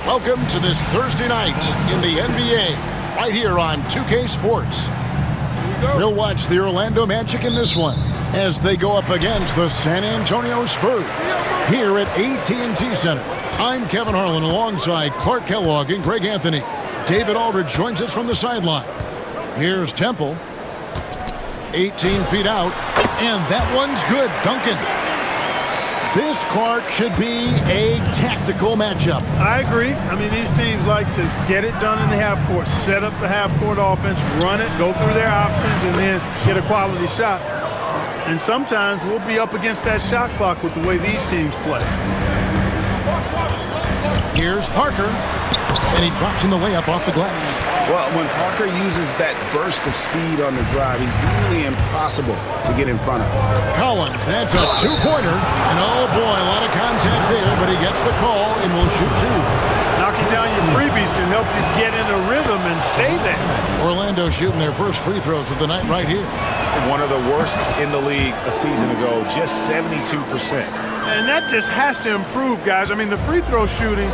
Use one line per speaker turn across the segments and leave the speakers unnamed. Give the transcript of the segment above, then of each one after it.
Welcome to this Thursday night in the NBA, right here on 2K Sports. We'll watch the Orlando Magic in this one as they go up against the San Antonio Spurs here at AT&T Center. I'm Kevin Harlan alongside Clark Kellogg and Greg Anthony. David Aldridge joins us from the sideline. Here's Temple. 18 feet out, and that one's good. Duncan. This, Clark, should be a tactical matchup.
I agree. I mean, these teams like to get it done in the half court, set up the half court offense, run it, go through their options, and then get a quality shot. And sometimes we'll be up against that shot clock with the way these teams play.
Here's Parker, and he drops in the layup off the glass.
Well, when Parker uses that burst of speed on the drive, he's nearly impossible to get in front of.
Collins, that's a two-pointer. And oh boy, a lot of contact there, but he gets the call and will shoot two.
Knocking down your freebies can help you get in a rhythm and stay there.
Orlando shooting their first free throws of the night right here.
One of the worst in the league a season ago, just 72%.
And that just has to improve, guys. I mean, the free throw shooting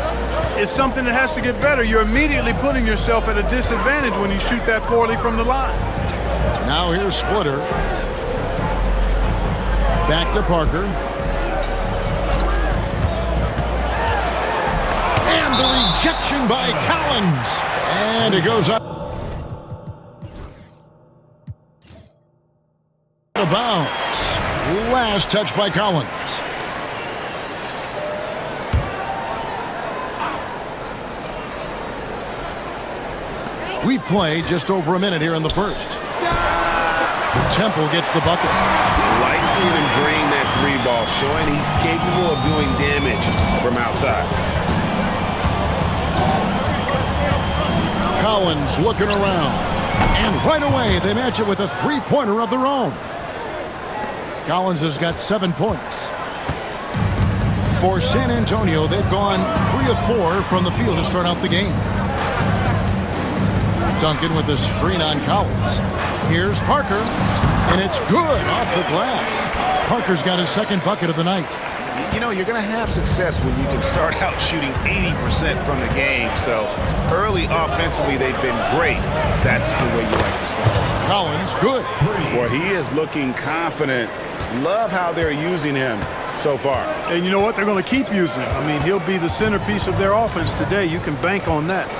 is something that has to get better. You're immediately putting yourself at a disadvantage when you shoot that poorly from the line.
Now here's Splitter. Back to Parker. And the rejection by Collins. And it goes up. Out of bounds. Last touch by Collins. We've played just over a minute here in the first. Temple gets the bucket.
Like seeing him drain that three ball, showing he's capable of doing damage from outside.
Collins looking around. And right away, they match it with a three-pointer of their own. Collins has got 7 points. For San Antonio, they've gone 3 of 4 from the field to start out the game. Duncan with a screen on Collins. Here's Parker, and it's good off the glass. Parker's got his second bucket of the night.
You know, you're going to have success when you can start out shooting 80% from the game. So early offensively, they've been great. That's the way you like to start.
Collins, good.
Well, he is looking confident. Love how they're using him so far.
And you know what? They're going to keep using him. I mean, he'll be the centerpiece of their offense today. You can bank on that.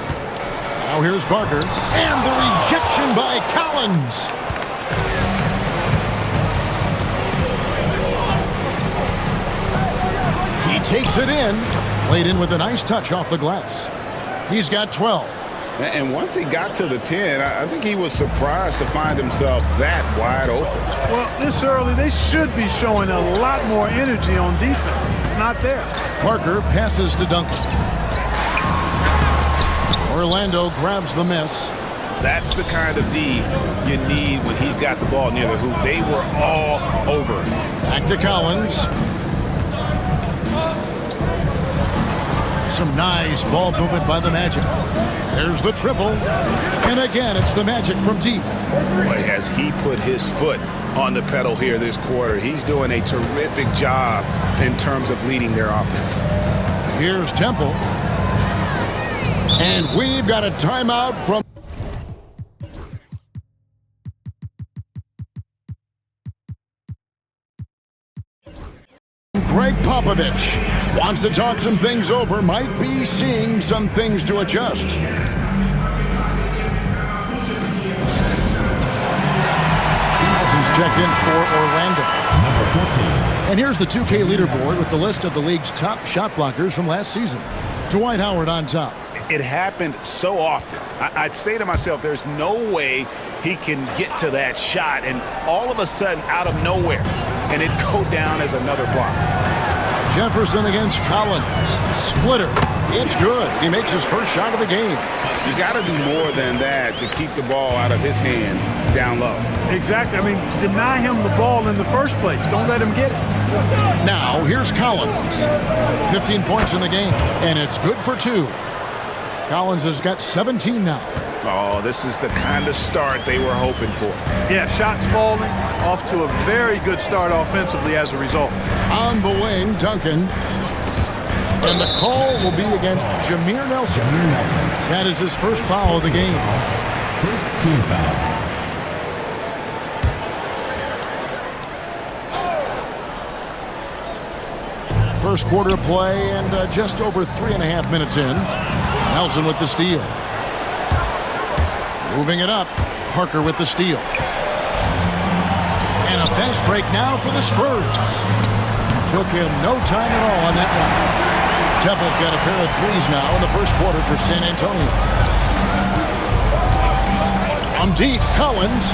Now here's Parker, and the rejection by Collins. He takes it in, played in with a nice touch off the glass. He's got 12.
And once he got to the 10, I think he was surprised to find himself that wide open.
Well, this early, they should be showing a lot more energy on defense. It's not there.
Parker passes to Duncan. Orlando grabs the miss.
That's the kind of D you need when he's got the ball near the hoop. They were all over.
Back to Collins. Some nice ball movement by the Magic. There's the triple. And again, it's the Magic from deep.
Boy, has he put his foot on the pedal here this quarter. He's doing a terrific job in terms of leading their offense.
Here's Temple. And we've got a timeout from Greg Popovich. Wants to talk some things over, might be seeing some things to adjust. Nelson's checked in for Orlando.
Number 14.
And here's the 2K leaderboard with the list of the league's top shot blockers from last season. Dwight Howard on top.
It happened so often. I'd say to myself, there's no way he can get to that shot, and all of a sudden, out of nowhere, and it go down as another block.
Jefferson against Collins. Splitter. It's good. He makes his first shot of the game.
You got to do more than that to keep the ball out of his hands down low.
Exactly. I mean, deny him the ball in the first place. Don't let him get it.
Now, here's Collins. 15 points in the game, and it's good for 2. Collins has got 17 now.
Oh, this is the kind of start they were hoping for.
Yeah, shots falling, off to a very good start offensively as a result.
On the wing, Duncan. And the call will be against Jameer Nelson. That is his first foul of the game.
First team foul.
First quarter of play and just over 3.5 minutes in. Nelson with the steal. Moving it up. Parker with the steal. And a fast break now for the Spurs. Took him no time at all on that one. Temple's got a pair of threes now in the first quarter for San Antonio. On deep, Collins.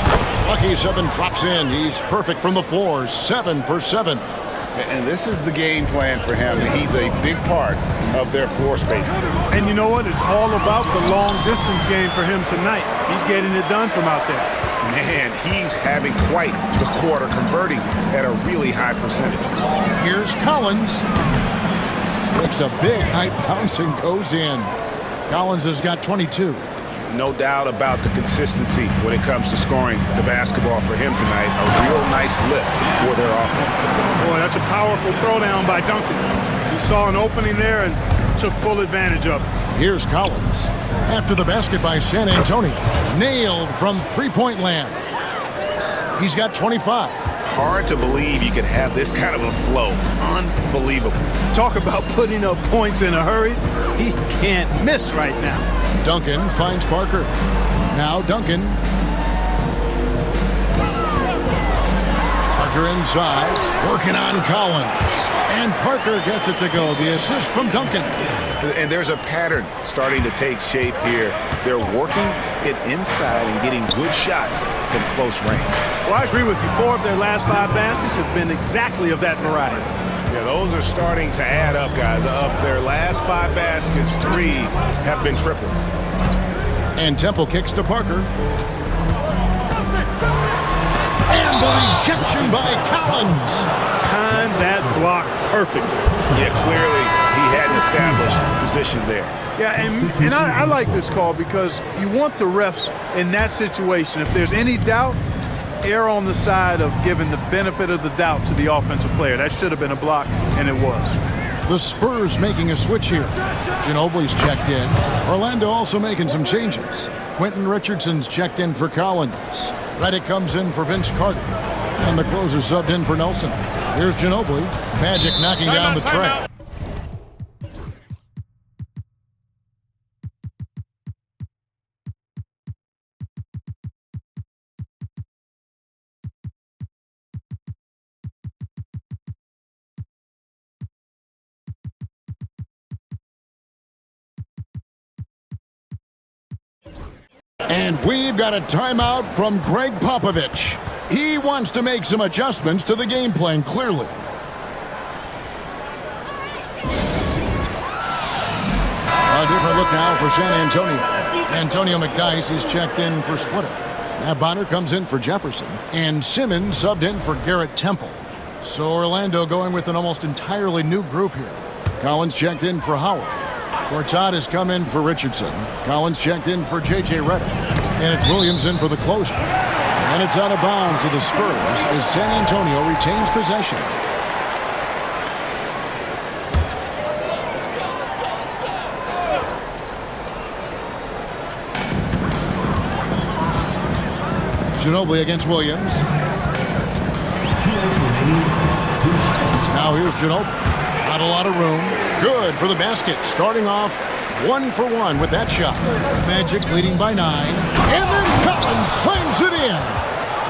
Lucky 7 drops in. He's perfect from the floor. 7 for 7.
And this is the game plan for him. He's a big part of their floor space.
And you know what? It's all about the long distance game for him tonight. He's getting it done from out there.
Man, he's having quite the quarter, converting at a really high percentage.
Here's Collins. Makes a big high bounce and goes in. Collins has got 22.
No doubt about the consistency when it comes to scoring the basketball for him tonight. A real nice lift for their offense.
Boy, that's a powerful throwdown by Duncan. He saw an opening there and took full advantage of it.
Here's Collins. After the basket by San Antonio. Nailed from three-point land. He's got 25.
Hard to believe you could have this kind of a flow. Unbelievable.
Talk about putting up points in a hurry. He can't miss right now.
Duncan finds Parker. Now Duncan. Parker inside. Working on Collins. And Parker gets it to go. The assist from Duncan.
And there's a pattern starting to take shape here. They're working it inside and getting good shots from close range.
Well, I agree with you. 4 of their last 5 baskets have been exactly of that variety.
Yeah, those are starting to add up, guys. Of their last 5 baskets, 3 have been triples.
And Temple kicks to Parker. And the rejection by Collins.
Time that block perfectly.
Yeah, clearly he had an established position there.
Yeah, and I like this call because you want the refs in that situation. If there's any doubt, err on the side of giving the benefit of the doubt to the offensive player. That should have been a block, and it was.
The Spurs making a switch here. Ginobili's checked in. Orlando also making some changes. Quentin Richardson's checked in for Collins. Reddick comes in for Vince Carter. And the closer subbed in for Nelson. Here's Ginobili. Magic knocking down the tray. And we've got a timeout from Greg Popovich. He wants to make some adjustments to the game plan, clearly. A different look now for San Antonio. Antonio McDyess is checked in for Splitter. Matt Bonner comes in for Jefferson. And Simmons subbed in for Garrett Temple. So Orlando going with an almost entirely new group here. Collins checked in for Howard. Gortat has come in for Richardson. Collins checked in for J.J. Redick. And it's Williams in for the closer. And it's out of bounds to the Spurs as San Antonio retains possession. Ginobili against Williams. Now here's Ginobili. Not a lot of room. Good for the basket. Starting off 1 for 1 with that shot. Magic leading by 9. And then Collins slams it in.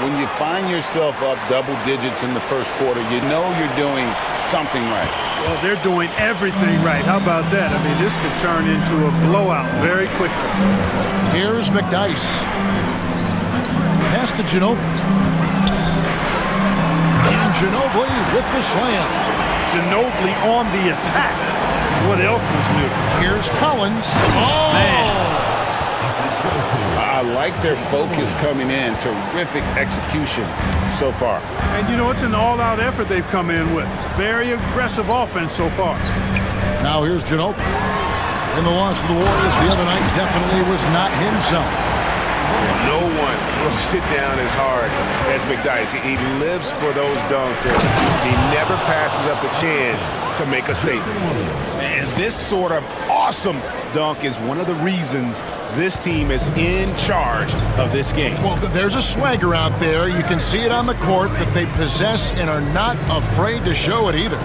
When you find yourself up double digits in the first quarter, you know you're doing something right.
Well, they're doing everything right. How about that? I mean, this could turn into a blowout very quickly.
Here's McDyess. Pass to Ginobili. And Ginobili with the slam.
Ginobili on the attack. What else is new?
Here's Collins. Oh!
Man.
I like their focus coming in. Terrific execution so far.
And, you know, it's an all-out effort they've come in with. Very aggressive offense so far.
Now here's Ginobili. And the loss to the Warriors the other night definitely was not himself.
No one throws it down as hard as McDyess. He lives for those dunks, and he never passes up a chance to make a statement. And this sort of awesome dunk is one of the reasons this team is in charge of this game.
Well, there's a swagger out there. You can see it on the court that they possess and are not afraid to show it either.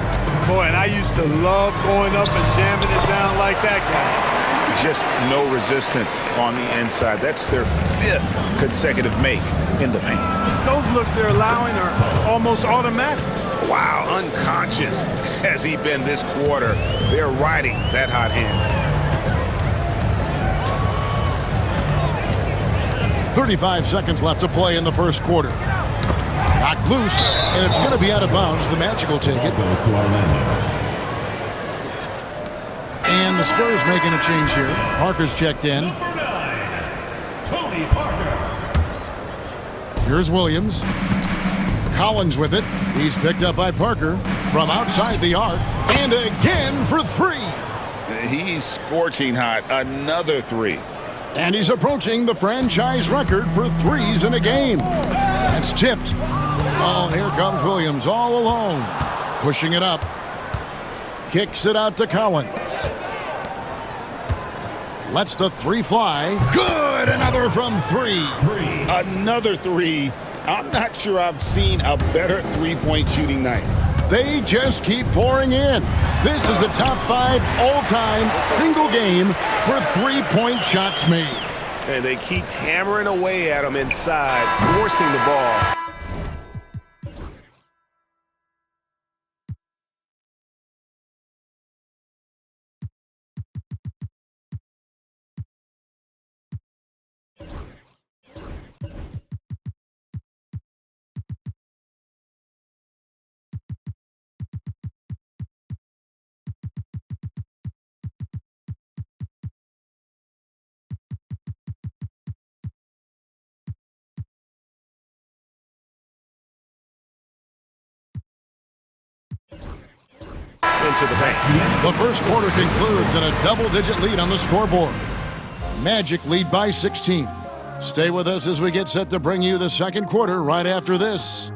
Boy, and I used to love going up and jamming it down like that, guys.
Just no resistance on the inside. That's their 5th consecutive make in the paint.
Those looks they're allowing are almost automatic.
Wow, unconscious has he been this quarter. They're riding that hot hand.
35 seconds left to play in the first quarter. Knocked loose, and it's going to be out of bounds. The Magic will take it.
Goes to Orlando.
And the Spurs making a change here. Parker's checked in.
Tony Parker.
Here's Williams. Collins with it. He's picked up by Parker from outside the arc. And again for 3.
He's scorching hot. Another 3.
And he's approaching the franchise record for 3s in a game. That's tipped. Oh, here comes Williams all alone. Pushing it up. Kicks it out to Collins. Lets the 3 fly. Good! Another from 3.
Another 3. I'm not sure I've seen a better three-point shooting night.
They just keep pouring in. This is a top 5 all-time single game for 3-point shots made.
And they keep hammering away at him inside, forcing the ball. Into the paint.
The first quarter concludes in a double-digit lead on the scoreboard. Magic lead by 16. Stay with us as we get set to bring you the second quarter right after this.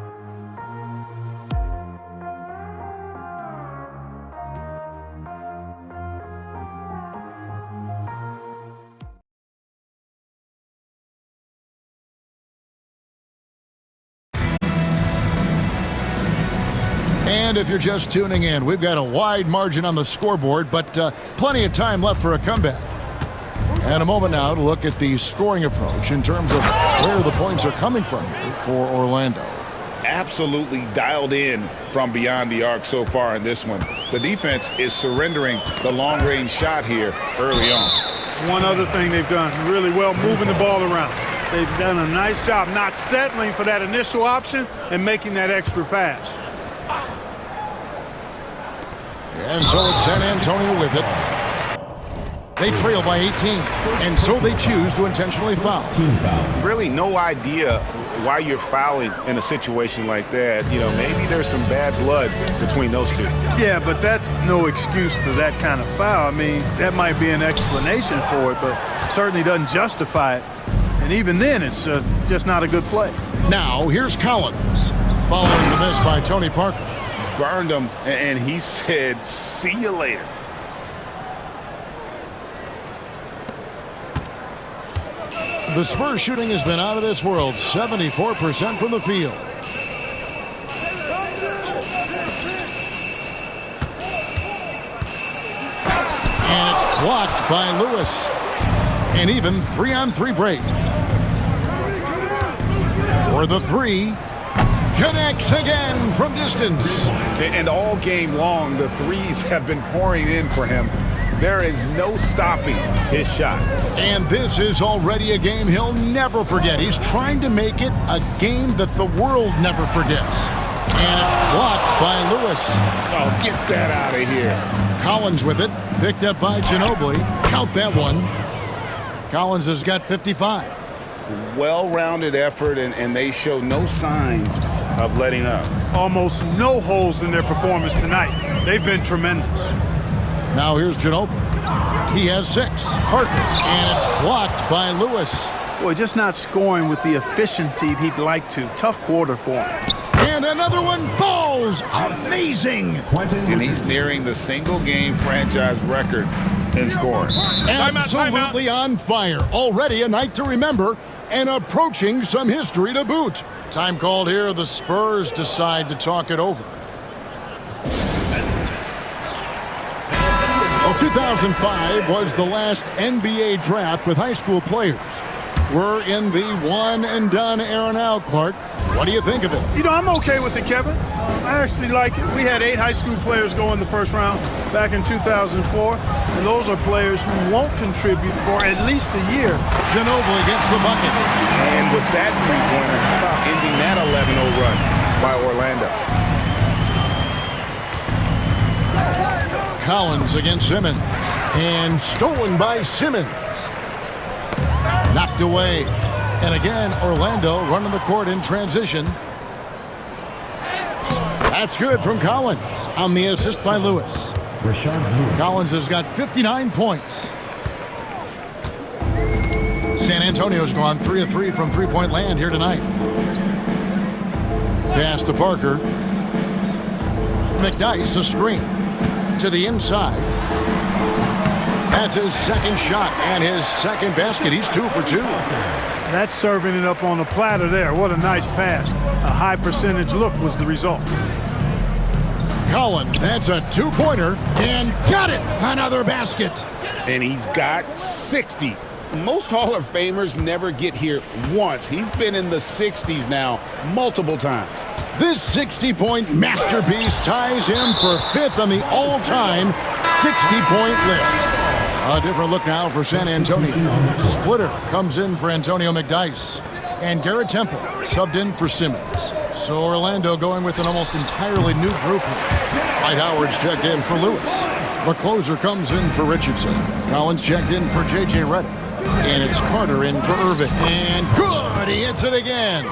And if you're just tuning in, we've got a wide margin on the scoreboard, but plenty of time left for a comeback. And a moment now to look at the scoring approach in terms of where the points are coming from for Orlando.
Absolutely dialed in from beyond the arc so far in this one. The defense is surrendering the long-range shot here early on.
One other thing they've done really well, moving the ball around. They've done a nice job not settling for that initial option and making that extra pass.
And so it's San Antonio with it. They trail by 18, and so they choose to intentionally foul.
Team foul.
Really no idea why you're fouling in a situation like that. You know, maybe there's some bad blood between those two.
Yeah, but that's no excuse for that kind of foul. I mean, that might be an explanation for it, but certainly doesn't justify it. And even then, it's just not a good play.
Now, here's Collins, following the miss by Tony Parker.
Burned him, and he said, see you later.
The Spurs shooting has been out of this world, 74% from the field. And it's blocked by Lewis. An even 3-on-3 break. For the 3. Connects again from distance.
And all game long, the threes have been pouring in for him. There is no stopping his shot.
And this is already a game he'll never forget. He's trying to make it a game that the world never forgets. And it's blocked by Lewis.
Oh, get that out of here.
Collins with it. Picked up by Ginobili. Count that one. Collins has got 55.
Well-rounded effort, and they show no signs of letting up.
Almost no holes in their performance tonight. They've been tremendous.
Now here's Ginobili. He has 6. Parker. And it's blocked by Lewis.
Boy, just not scoring with the efficiency he'd like to. Tough quarter for him.
And another one falls. Amazing.
And he's nearing the single-game franchise record in scoring.
Absolutely on fire. Already a night to remember and approaching some history to boot. Time called here. The Spurs decide to talk it over. Well, 2005 was the last NBA draft with high school players. We're in the one-and-done era now, Clark. What do you think of it?
You know, I'm okay with it, Kevin. I actually like it. We had 8 high school players go in the first round back in 2004, and those are players who won't contribute for at least a year.
Ginobili gets the bucket.
And with that three-pointer, how about ending that 11-0 run by Orlando?
Collins against Simmons. And stolen by Simmons. Knocked away. And again, Orlando running the court in transition. That's good from Collins on the assist by Lewis. Collins has got 59 points. San Antonio's gone 3 of 3 from three-point land here tonight. Pass to Parker. McDyess, a screen to the inside. That's his second shot and his second basket. He's 2 for 2.
That's serving it up on a platter there. What a nice pass. A high percentage look was the result.
Collins, that's a two-pointer, and got it! Another basket.
And he's got 60. Most Hall of Famers never get here once. He's been in the 60s now multiple times.
This 60-point masterpiece ties him for 5th on the all-time 60-point list. A different look now for San Antonio. Splitter comes in for Antonio McDyess. And Garrett Temple subbed in for Simmons. So Orlando going with an almost entirely new group. Dwight Howard's checked in for Lewis. The closer comes in for Richardson. Collins checked in for J.J. Redick. And it's Carter in for Irving. And good! He hits it again.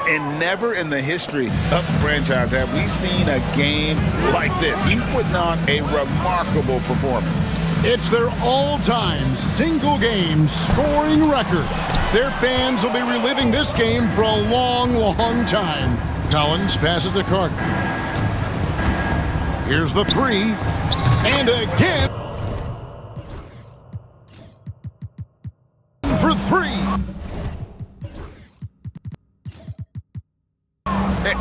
And never in the history of the franchise have we seen a game like this. He's putting on a remarkable performance.
It's their all-time single-game scoring record. Their fans will be reliving this game for a long, long time. Collins passes to Carter. Here's the three. And again. For 3.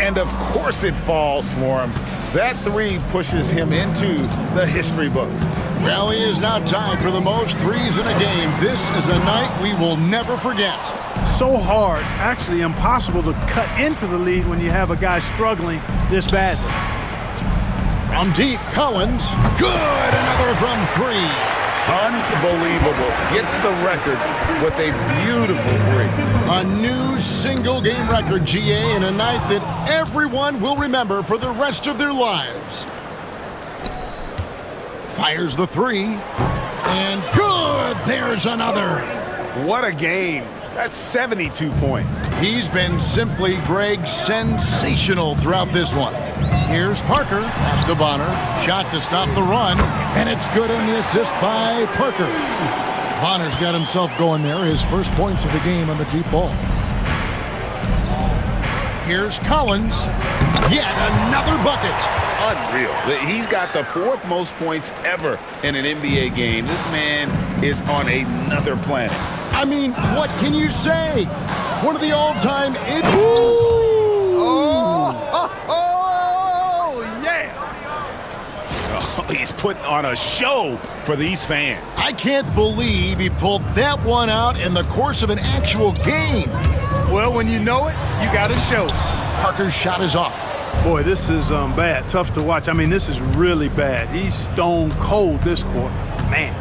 And of course it falls for him. That 3 pushes him into the history books.
Well, he is now tied for the most threes in a game. This is a night we will never forget.
So hard, actually impossible to cut into the lead when you have a guy struggling this badly.
From deep, Collins. Good! Another from 3.
Unbelievable. Gets the record with a beautiful 3.
A new single-game record, GA, in a night that everyone will remember for the rest of their lives. Fires the 3. And good! There's another.
What a game. That's 72 points.
He's been simply, Greg, sensational throughout this one. Here's Parker. Pass to Bonner. Shot to stop the run. And it's good on the assist by Parker. Bonner's got himself going there. His first points of the game on the deep ball. Here's Collins. Yet another bucket.
Unreal. He's got the 4th most points ever in an NBA game. This man is on another planet.
I mean, what can you say? One of the all-time...
He's putting on a show for these fans.
I can't believe he pulled that one out in the course of an actual game.
Well, when you know it, you got to show it.
Parker's shot is off.
Boy, this is bad. Tough to watch. I mean, this is really bad. He's stone cold this quarter. Man.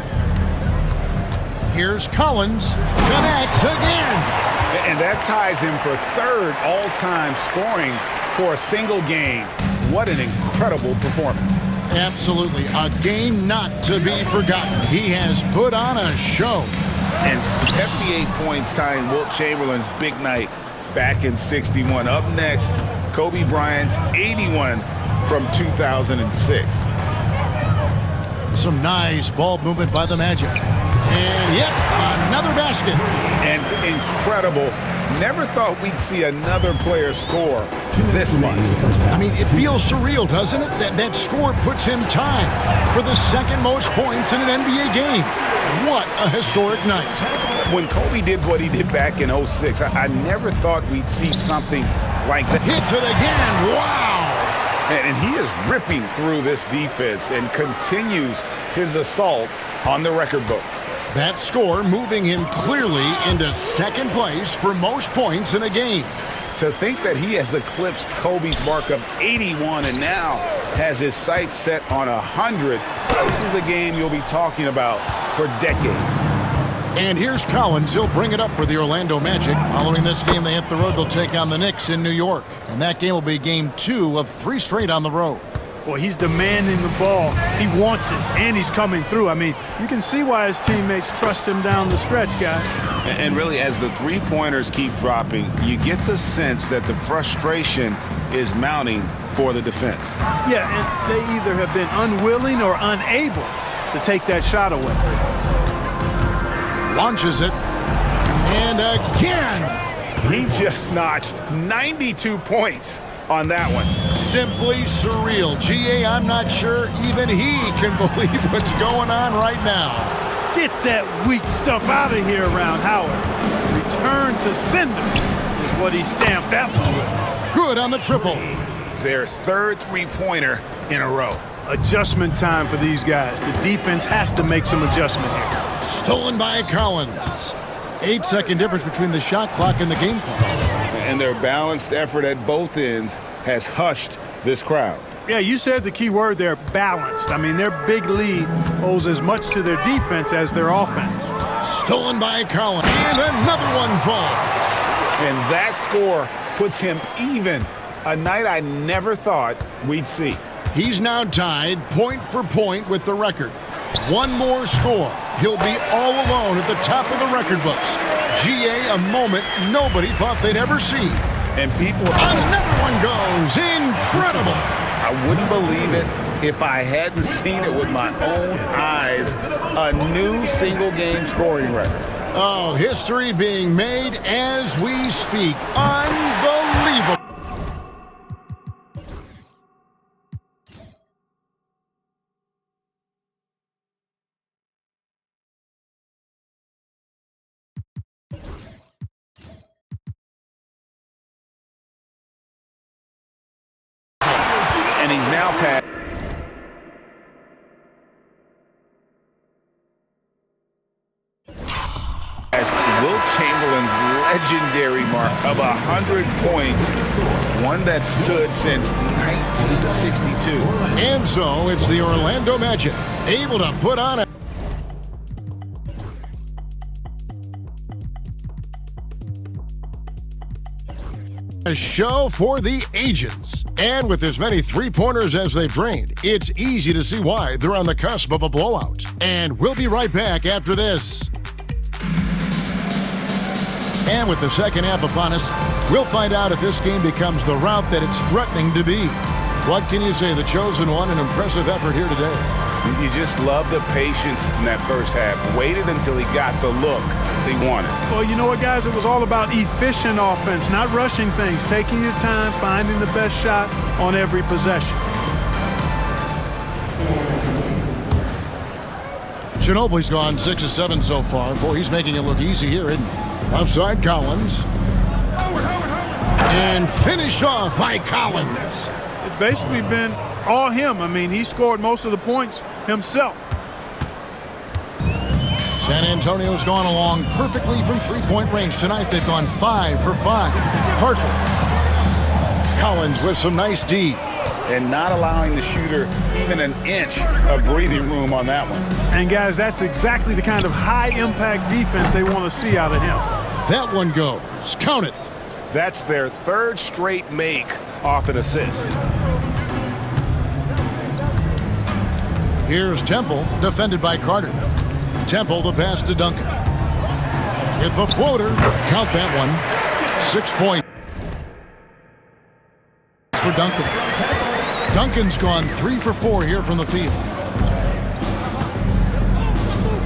Here's Collins. Connects again.
And that ties him for 3rd all-time scoring for a single game. What an incredible performance.
Absolutely. A game not to be forgotten. He has put on a show.
And 78 points tying Wilt Chamberlain's big night back in '61. Up next, Kobe Bryant's 81 from 2006.
Some nice ball movement by the Magic. And yep, another basket.
And incredible. Never thought we'd see another player score this much.
I mean, it feels surreal, doesn't it? That score puts him tied for the second most points in an NBA game. What a historic night.
When Kobe did what he did back in '06, I never thought we'd see something like that.
Hits it again. Wow.
And he is ripping through this defense and continues his assault on the record books.
That score moving him clearly into second place for most points in a game.
To think that he has eclipsed Kobe's mark of 81 and now has his sights set on 100, this is a game you'll be talking about for decades.
And here's Collins. He'll bring it up for the Orlando Magic. Following this game, they hit the road. They'll take on the Knicks in New York. And that game will be game 2 of 3 straight on the road.
Well, he's demanding the ball. He wants it, and he's coming through. I mean, you can see why his teammates trust him down the stretch, guys.
And really, as the three-pointers keep dropping, you get the sense that the frustration is mounting for the defense.
Yeah, and they either have been unwilling or unable to take that shot away.
Launches it. And again.
He just notched 92 points on that one.
Simply surreal. G.A., I'm not sure even he can believe what's going on right now.
Get that weak stuff out of here around Howard. Return to sender is what he stamped that one with.
Good on the triple.
Their third three-pointer in a row.
Adjustment time for these guys. The defense has to make some adjustment here.
Stolen by Collins. 8-second difference between the shot clock and the game clock.
And their balanced effort at both ends has hushed this crowd.
Yeah, you said the key word there, balanced. I mean, their big lead owes as much to their defense as their offense.
Stolen by Collins. And another one falls.
And that score puts him even. A night I never thought we'd see.
He's now tied point for point with the record. One more score. He'll be all alone at the top of the record books. G.A., a moment nobody thought they'd ever see.
And people...
Another one goes. Incredible.
I wouldn't believe it if I hadn't seen it with my own eyes. A new single-game scoring record.
Oh, history being made as we speak. Unbelievable.
And he's now passed. As Wilt Chamberlain's legendary mark of 100 points, one that stood since 1962.
And so it's the Orlando Magic able to put on a show for the ages. And with as many three-pointers as they've drained, it's easy to see why they're on the cusp of a blowout. And we'll be right back after this. And with the second half upon us, we'll find out if this game becomes the route that it's threatening to be. What can you say? The chosen one, an impressive effort here today.
You just love the patience in that first half. Waited until he got the look he wanted.
Well, you know what, guys? It was all about efficient offense, not rushing things, taking your time, finding the best shot on every possession.
Ginobili's gone 6 of 7 so far. Boy, he's making it look easy here, isn't he? Offside Collins. And finished off by Collins.
It's basically been all him. I mean, he scored most of the points himself.
San Antonio's gone along perfectly from three-point range tonight. They've gone 5 for 5. Harper. Collins with some nice D.
And not allowing the shooter even an inch of breathing room on that one.
And, guys, that's exactly the kind of high-impact defense they want to see out of him.
That one goes. Count it.
That's their third straight make off an assist.
Here's Temple, defended by Carter. Temple, the pass to Duncan. With the floater, count that one. 6 points for Duncan. Duncan's gone 3 for 4 here from the field.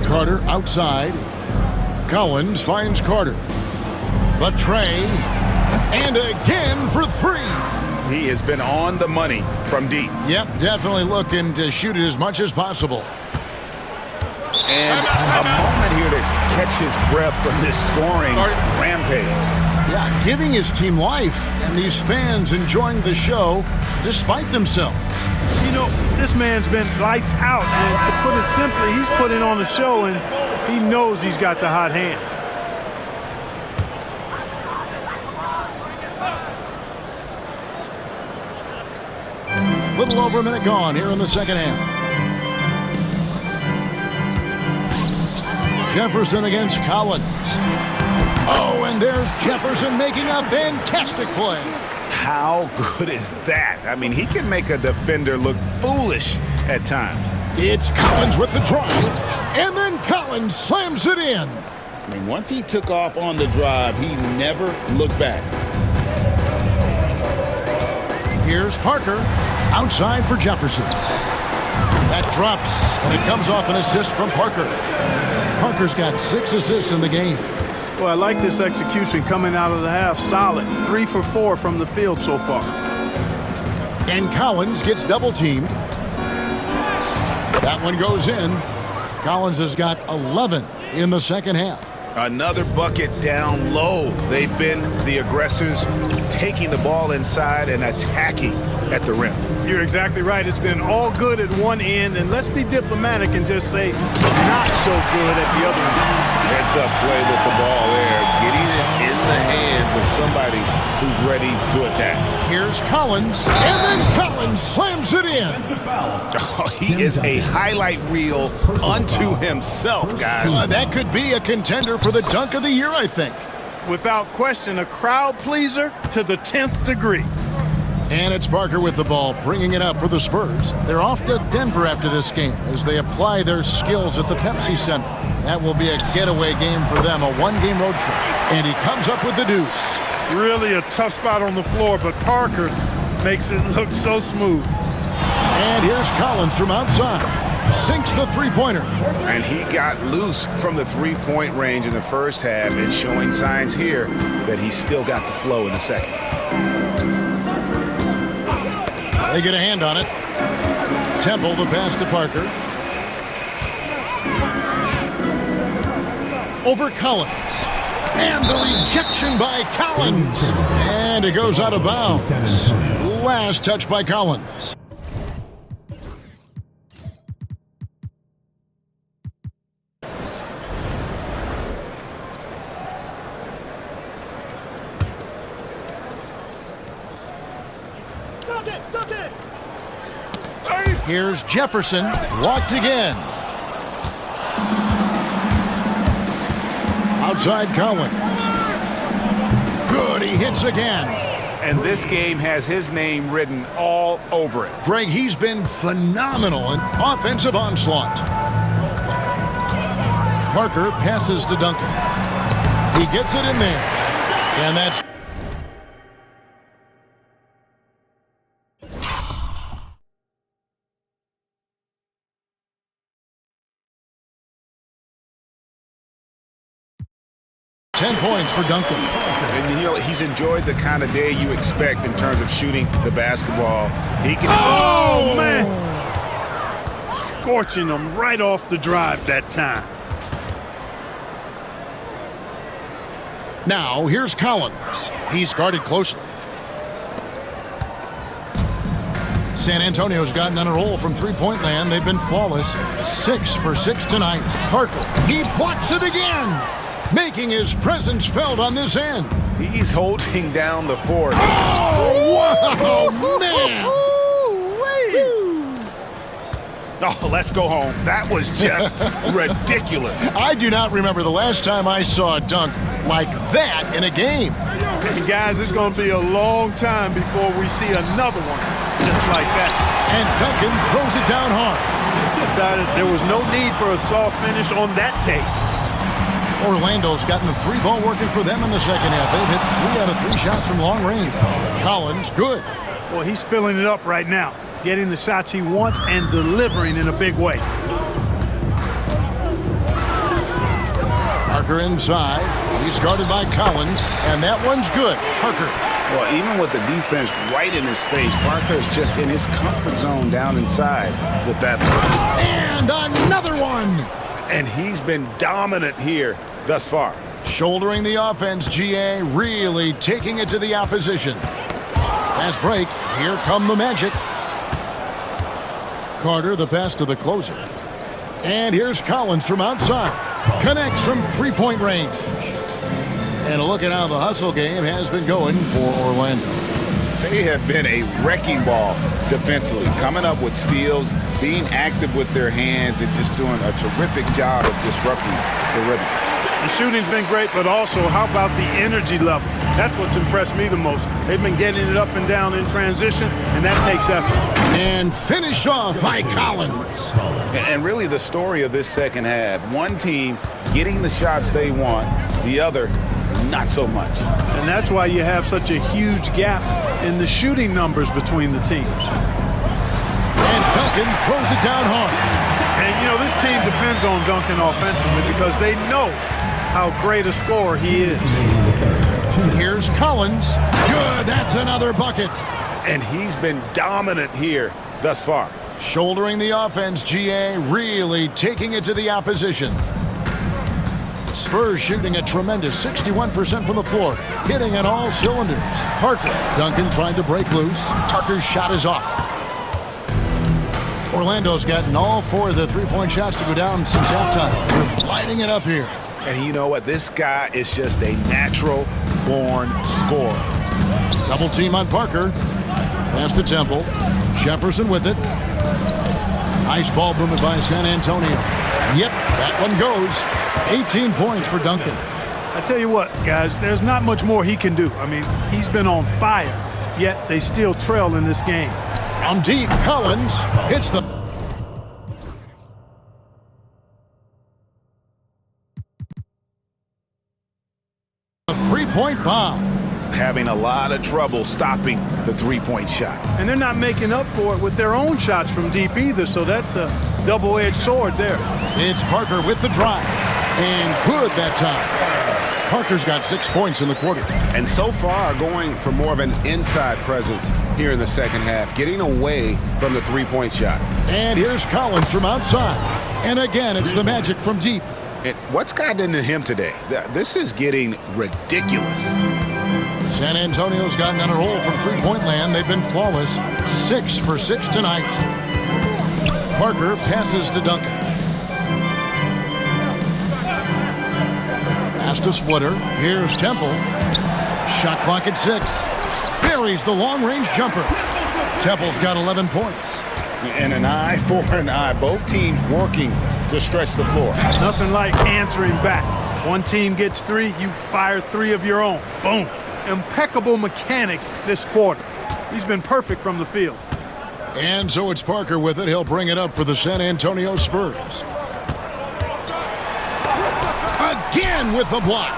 Carter outside. Collins finds Carter. The tray. And again for three.
He has been on the money from deep.
Yep, definitely looking to shoot it as much as possible.
And a moment here to catch his breath from this scoring rampage.
Yeah, giving his team life, and these fans enjoying the show despite themselves.
You know, this man's been lights out, and to put it simply, he's putting on a show, and he knows he's got the hot hand.
A little over a minute gone here in the second half. Jefferson against Collins. Oh, and there's Jefferson making a fantastic play.
How good is that? I mean, he can make a defender look foolish at times.
It's Collins with the drive, and then Collins slams it in.
I mean, once he took off on the drive, he never looked back.
Here's Parker, outside for Jefferson. That drops, and it comes off an assist from Parker. Parker's got 6 assists in the game.
Well, I like this execution coming out of the half. Solid. 3 for 4 from the field so far.
And Collins gets double-teamed. That one goes in. Collins has got 11 in the second half.
Another bucket down low. They've been the aggressors, taking the ball inside and attacking at the rim.
You're exactly right. It's been all good at one end, and let's be diplomatic and just say not so good at the other end.
Heads up play with the ball there, getting it in the hands of somebody who's ready to attack.
Here's Collins, and then Collins slams it in.
Oh, he is a highlight reel unto himself, guys.
That could be a contender for the dunk of the year, I think.
Without question, a crowd pleaser to the 10th degree.
And it's Parker with the ball, bringing it up for the Spurs. They're off to Denver after this game as they apply their skills at the Pepsi Center. That will be a getaway game for them, a one-game road trip. And he comes up with the deuce.
Really a tough spot on the floor, but Parker makes it look so smooth.
And here's Collins from outside. Sinks the three-pointer.
And he got loose from the three-point range in the first half and showing signs here that he's still got the flow in the second.
They get a hand on it. Temple the pass to Parker. Over Collins. And the rejection by Collins. And it goes out of bounds. Last touch by Collins. Here's Jefferson, blocked again. Outside Collins. Good, he hits again.
And this game has his name written all over it.
Greg, he's been phenomenal in offensive onslaught. Parker passes to Duncan. He gets it in there. And that's 10 points for Duncan.
And you know, he's enjoyed the kind of day you expect in terms of shooting the basketball. He can.
Oh, man! Scorching them right off the drive that time.
Now, here's Collins. He's guarded closely. San Antonio's gotten on a roll from three-point land. They've been flawless. 6 for 6 tonight. Parker, he blocks it again, making his presence felt on this end.
He's holding down the fort.
Oh, wow, man!
Oh, let's go home. That was just ridiculous.
I do not remember the last time I saw a dunk like that in a game.
And guys, it's going to be a long time before we see another one just like that.
And Duncan throws it down hard.
Decided there was no need for a soft finish on that tape.
Orlando's gotten the three ball working for them in the second half. They've hit 3 out of 3 shots from long range. Collins, good.
Well, he's filling it up right now, getting the shots he wants and delivering in a big way.
Parker Parker inside. He's guarded by Collins, and that one's good. Parker.
Well, even with the defense right in his face, Parker's just in his comfort zone down inside with that.
And another one.
And he's been dominant here thus far.
Shouldering the offense, GA really taking it to the opposition. Fast break. Here come the Magic. Carter, the pass to the closer. And here's Collins from outside. Connects from three-point range. And a look at how the hustle game has been going for Orlando.
They have been a wrecking ball defensively, coming up with steals, being active with their hands, and just doing a terrific job of disrupting the rhythm.
The shooting's been great, but also how about the energy level? That's what's impressed me the most. They've been getting it up and down in transition, and that takes effort.
And finished off by Collins.
And really the story of this second half, one team getting the shots they want, the other not so much.
And that's why you have such a huge gap in the shooting numbers between the teams.
And Duncan throws it down hard.
And, you know, this team depends on Duncan offensively because they know how great a scorer he is.
Here's Collins. Good, that's another bucket.
And he's been dominant here thus far.
Shouldering the offense, GA really taking it to the opposition. Spurs shooting a tremendous 61% from the floor, hitting on all cylinders. Parker. Duncan trying to break loose. Parker's shot is off. Orlando's gotten all four of the three-point shots to go down since halftime. They're lighting it up here.
And you know what? This guy is just a natural-born scorer.
Double team on Parker. Pass to Temple. Jefferson with it. Nice ball movement by San Antonio. Yep, that one goes. 18 points for Duncan.
I tell you what, guys, there's not much more he can do. I mean, he's been on fire, yet they still trail in this game.
From deep, Collins hits the... a three-point bomb.
Having a lot of trouble stopping the three-point shot.
And they're not making up for it with their own shots from deep either, so that's a double-edged sword there.
It's Parker with the drive. And good that time. Parker's got 6 points in the quarter.
And so far going for more of an inside presence here in the second half, getting away from the three-point shot.
And here's Collins from outside. And again, it's the Magic from deep.
And what's gotten into him today? This is getting ridiculous.
San Antonio's gotten on a roll from three-point land. They've been flawless. 6 for 6 tonight. Parker passes to Duncan. Pass to Splitter. Here's Temple. Shot clock at 6. Buries the long-range jumper. Temple's got 11 points.
And an eye for an eye. Both teams working to stretch the floor.
Nothing like answering back. One team gets 3, you fire 3 of your own. Boom. Impeccable mechanics this quarter. He's been perfect from the field.
And so it's Parker with it. He'll bring it up for the San Antonio Spurs. Again with the block.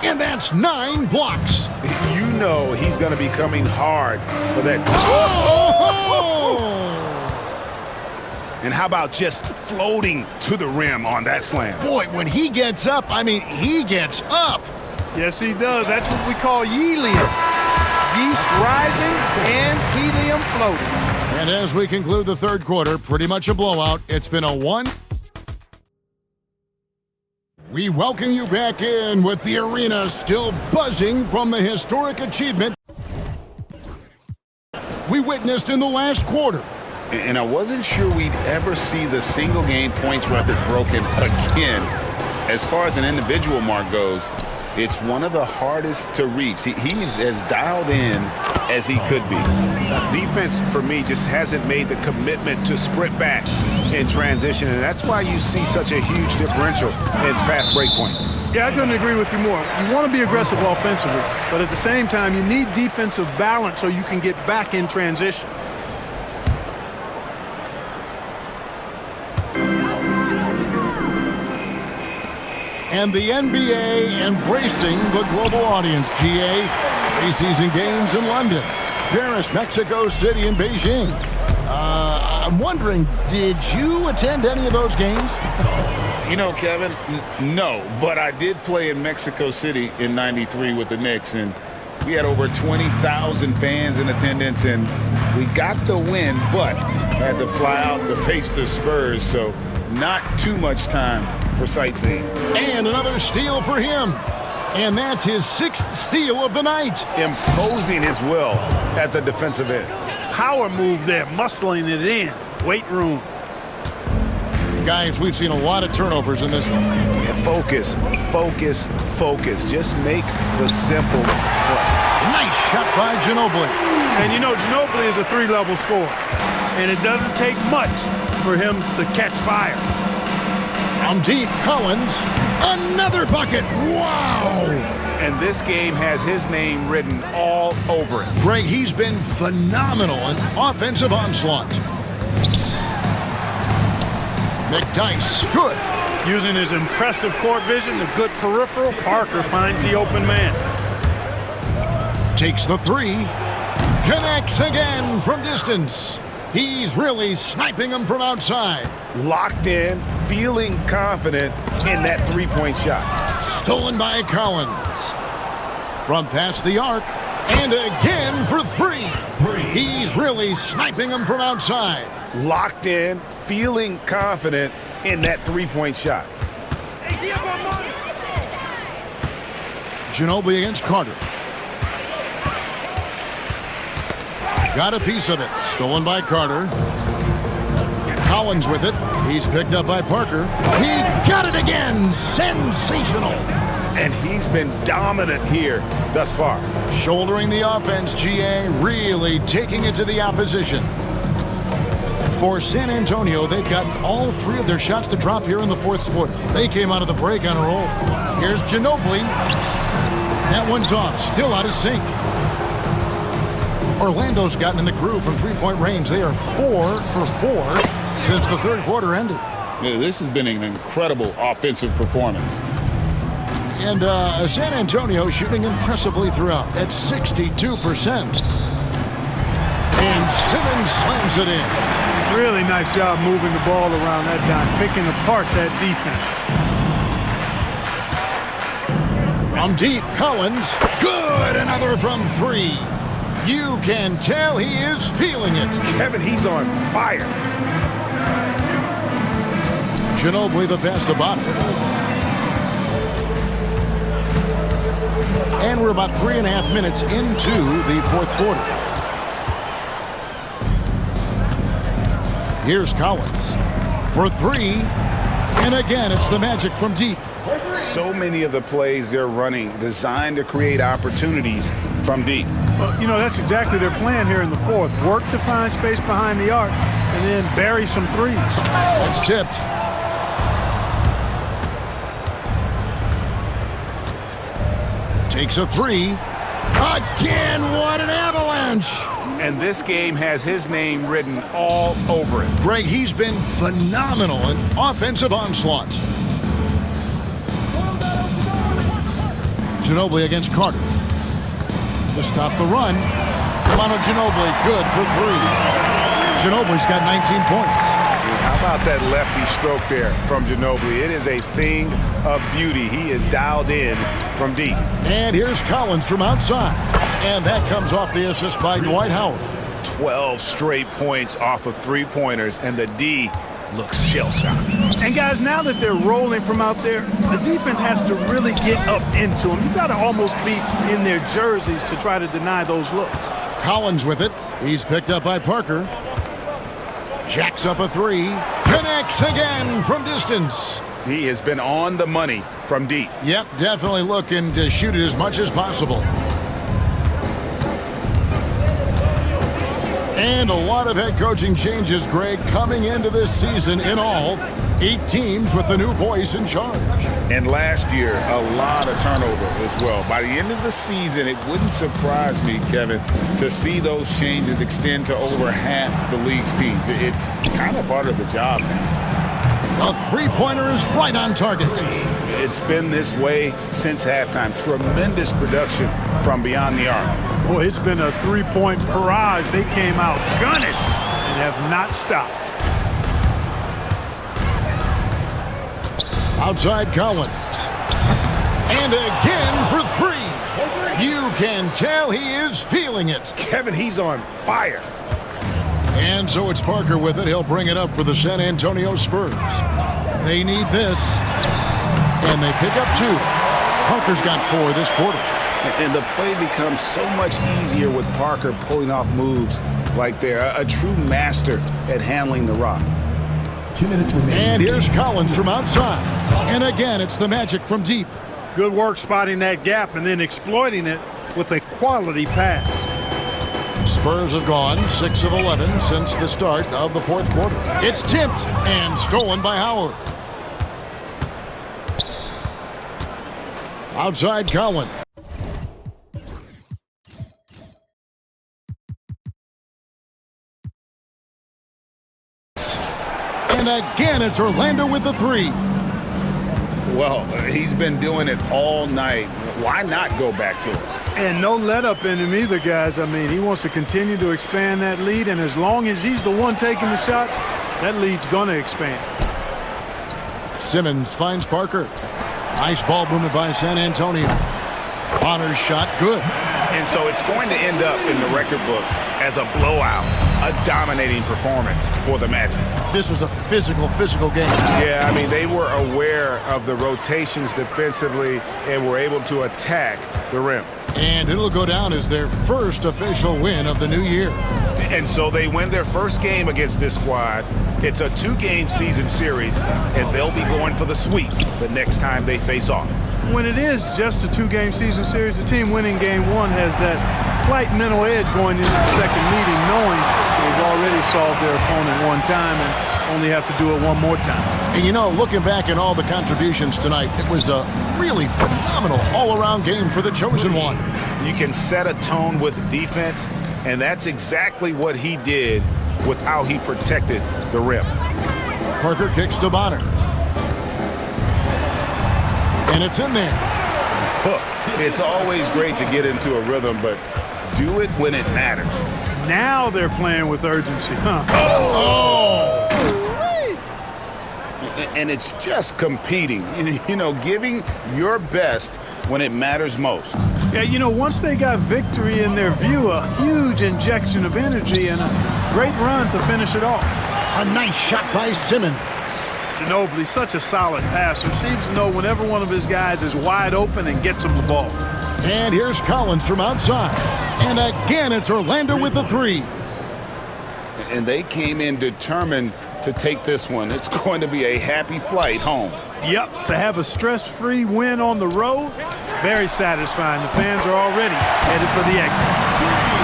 And that's 9 blocks.
You know he's going to be coming hard for that.
Oh!
And how about just floating to the rim on that slam?
Boy, when he gets up, I mean, he gets up.
Yes, he does. That's what we call helium. Yeast rising and helium floating.
And as we conclude the third quarter, pretty much a blowout. It's been a 1. We welcome you back in with the arena still buzzing from the historic achievement we witnessed in the last quarter.
And I wasn't sure we'd ever see the single game points record broken again. As far as an individual mark goes, it's one of the hardest to reach. He's as dialed in as he could be. Defense, for me, just hasn't made the commitment to sprint back in transition, and that's why you see such a huge differential in fast break points.
Yeah, I couldn't agree with you more. You want to be aggressive offensively, but at the same time, you need defensive balance so you can get back in transition.
And the NBA embracing the global audience, GA. Preseason games in London, Paris, Mexico City, and Beijing. I'm wondering, did you attend any of those games?
You know, Kevin, no, but I did play in Mexico City in '93 with the Knicks, and we had over 20,000 fans in attendance, and we got the win, but had to fly out to face the Spurs, so not too much time for sightseeing.
And another steal for him. And that's his 6th steal of the night.
Imposing his will at the defensive end.
Power move there, muscling it in. Weight room.
Guys, we've seen a lot of turnovers in this one.
Yeah, focus, focus, focus. Just make the simple play.
Nice shot by Ginobili.
And you know, Ginobili is a 3-level scorer. And it doesn't take much for him to catch fire.
From deep, Collins. Another bucket. Wow.
And this game has his name written all over it.
Greg, he's been phenomenal in offensive onslaught. McDyess, good.
Using his impressive court vision, the good peripheral, Parker finds the open man.
Takes the 3. Connects again from distance. He's really sniping them from outside.
Locked in, feeling confident in that three-point shot.
Stolen by Collins. From past the arc. And again for 3. He's really sniping them from outside.
Locked in, feeling confident in that three-point shot.
Ginobili against Carter. Got a piece of it. Stolen by Carter. Collins with it. He's picked up by Parker. He got it again. Sensational.
And he's been dominant here thus far.
Shouldering the offense, GA, really taking it to the opposition. For San Antonio, they've gotten all 3 of their shots to drop here in the 4th quarter. They came out of the break on a roll. Here's Ginobili. That one's off. Still out of sync. Orlando's gotten in the groove from 3-point range. They are 4 for 4 since the 3rd quarter ended.
Yeah, this has been an incredible offensive performance.
And San Antonio shooting impressively throughout at 62%. And Simmons slams it in.
Really nice job moving the ball around that time, picking apart that defense.
From deep, Collins. Good, another from 3. You can tell he is feeling it.
Kevin, he's on fire.
Ginobili the best about it. And we're about 3.5 minutes into the 4th quarter. Here's Collins for 3. And again, it's the Magic from deep.
So many of the plays they're running designed to create opportunities from deep.
Well, you know, that's exactly their plan here in the 4th. Work to find space behind the arc and then bury some 3s.
That's tipped. Takes a 3. Again, what an avalanche.
And this game has his name written all over it.
Greg, he's been phenomenal in offensive onslaught. Ginobili against Carter. To stop the run. Milano Ginobili, good for 3. Ginobili's got 19 points.
How about that lefty stroke there from Ginobili? It is a thing of beauty. He is dialed in from deep.
And here's Collins from outside. And that comes off the assist by Dwight Howard.
12 straight points off of three-pointers, and the D looks shell-shocked.
And guys, now that they're rolling from out there, the defense has to really get up into them. You've got to almost be in their jerseys to try to deny those looks.
Collins with it. He's picked up by Parker. Jacks up a 3. Connects again from distance.
He has been on the money from deep.
Yep, definitely looking to shoot it as much as possible. And a lot of head coaching changes, Greg, coming into this season. In all, 8 teams with the new voice in charge.
And last year, a lot of turnover as well. By the end of the season, it wouldn't surprise me, Kevin, to see those changes extend to over half the league's teams. It's kind of part of the job now.
A 3-pointer is right on target.
It's been this way since halftime. Tremendous production from beyond the arc.
Boy, it's been a 3-point barrage. They came out gunning. And have not stopped.
Outside Collins. And again for three. You can tell he is feeling it.
Kevin, he's on fire.
And so it's Parker with it. He'll bring it up for the San Antonio Spurs. They need this. And they pick up two. Parker's got 4 this quarter.
And the play becomes so much easier with Parker pulling off moves like they're a true master at handling the rock.
2 minutes remaining.
And here's Collins from outside. And again, it's the Magic from deep.
Good work spotting that gap and then exploiting it with a quality pass.
Spurs have gone 6 of 11 since the start of the fourth quarter. It's tipped and stolen by Howard. Outside Collins. And again, it's Orlando with the 3.
Well, he's been doing it all night. Why not go back to it?
And no let up in him either, guys. I mean, he wants to continue to expand that lead, and as long as he's the one taking the shots, that lead's going to expand.
Simmons finds Parker. Nice ball movement by San Antonio. Bonner's shot good.
And so it's going to end up in the record books as a blowout, a dominating performance for the Magic.
This was a physical game.
Yeah, I mean, they were aware of the rotations defensively and were able to attack the rim.
And it'll go down as their first official win of the new year.
And so they win their first game against this squad. It's a 2-game season series, and they'll be going for the sweep the next time they face off.
When it is just a 2-game season series, the team winning game 1 has that slight mental edge going into the second meeting, knowing they've already solved their opponent one time and only have to do it one more time.
And you know, looking back at all the contributions tonight, it was a really phenomenal all-around game for the chosen one.
You can set a tone with defense, and that's exactly what he did with how he protected the rim.
Parker kicks to Bonner. And it's in there.
It's always great to get into a rhythm, but do it when it matters.
Now they're playing with urgency.
And it's just competing, you know, giving your best when it matters most.
Yeah, you know, once they got victory in their view, a huge injection of energy and a great run to finish it off.
A nice shot by Simmons.
Ginobili, such a solid passer, seems to know whenever one of his guys is wide open and gets him the ball.
And here's Collins from outside. And again, it's Orlando with the 3.
And they came in determined to take this one. It's going to be a happy flight home.
Yep, to have a stress-free win on the road, very satisfying. The fans are already headed for the exit.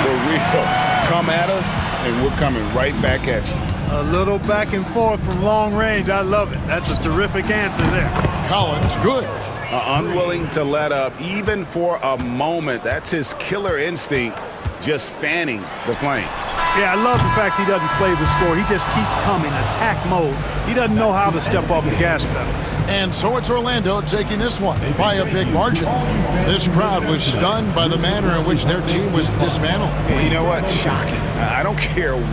For real. Come at us, and we're coming right back at you.
A little back and forth from long range. I love it. That's a terrific answer there.
Collins, good.
Unwilling to let up, even for a moment. That's his killer instinct, just fanning the flame.
Yeah, I love the fact he doesn't play the score. He just keeps coming, attack mode. He doesn't know how to step off the gas pedal.
And so it's Orlando taking this one by a big margin. This crowd was stunned by the manner in which their team was dismantled.
And you know what? Shocking. I don't care what